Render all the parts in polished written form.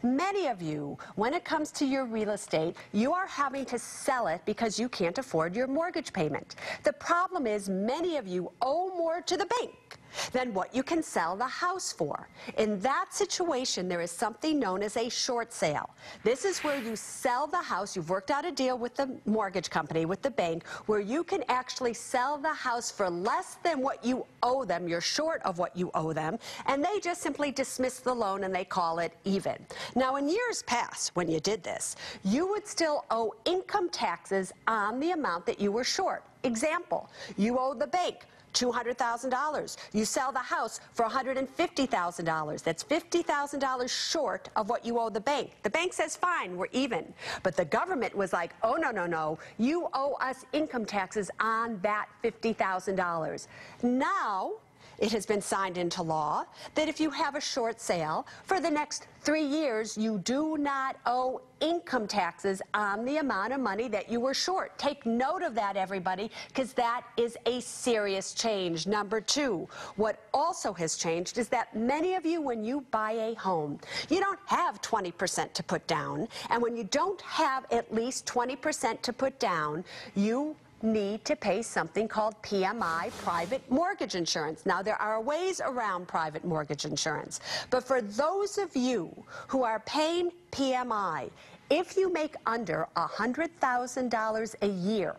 Many of you, when it comes to your real estate, you are having to sell it because you can't afford your mortgage payment. The problem is many of you owe more to the bank than what you can sell the house for. In that situation, there is something known as a short sale. This is where you sell the house. You've worked out a deal with the mortgage company, with the bank, where you can actually sell the house for less than what you owe them. You're short of what you owe them, and they just simply dismiss the loan and they call it even. Now, in years past, when you did this, you would still owe income taxes on the amount that you were short. Example, you owe the bank $200,000. You sell the house for $150,000. That's $50,000 short of what you owe the bank. The bank says, fine, we're even. But the government was like, oh, no, no, no. You owe us income taxes on that $50,000. Now, it has been signed into law that if you have a short sale, for the next 3 years, you do not owe income taxes on the amount of money that you were short. Take note of that, everybody, because that is a serious change. Number two, what also has changed is that many of you, when you buy a home, you don't have 20% to put down. And when you don't have at least 20% to put down, you need to pay something called PMI, private mortgage insurance. Now, there are ways around private mortgage insurance, but for those of you who are paying PMI, if you make under $100,000 a year,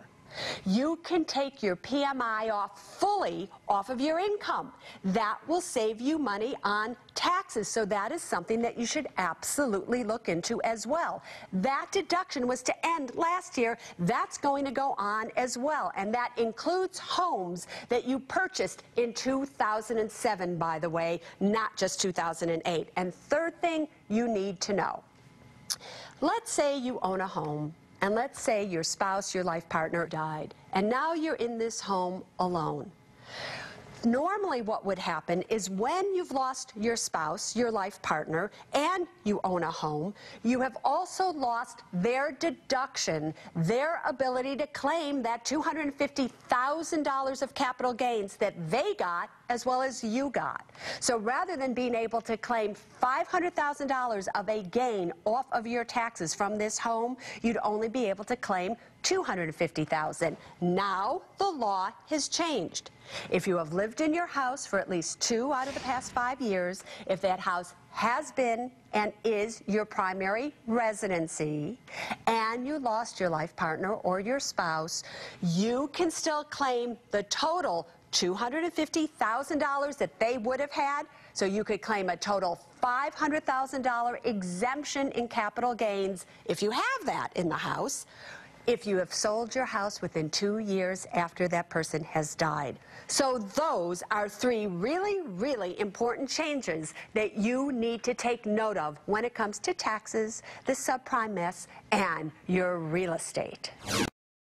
you can take your PMI off fully off of your income. That will save you money on taxes, so that is something that you should absolutely look into as well. That deduction was to end last year. That's going to go on as well, and that includes homes that you purchased in 2007, by the way, not just 2008. And third thing you need to know, let's say you own a home, and let's say your spouse, your life partner, died, and now you're in this home alone. Normally what would happen is when you've lost your spouse, your life partner, and you own a home, you have also lost their deduction, their ability to claim that $250,000 of capital gains that they got as well as you got. So rather than being able to claim $500,000 of a gain off of your taxes from this home, you'd only be able to claim $250,000. Now the law has changed. If you have lived in your house for at least 2 out of the past 5 years, if that house has been and is your primary residency, and you lost your life partner or your spouse, you can still claim the total $250,000 that they would have had. So you could claim a total $500,000 exemption in capital gains if you have that in the house, if you have sold your house within 2 years after that person has died. So those are 3 really, really important changes that you need to take note of when it comes to taxes, the subprime mess, and your real estate.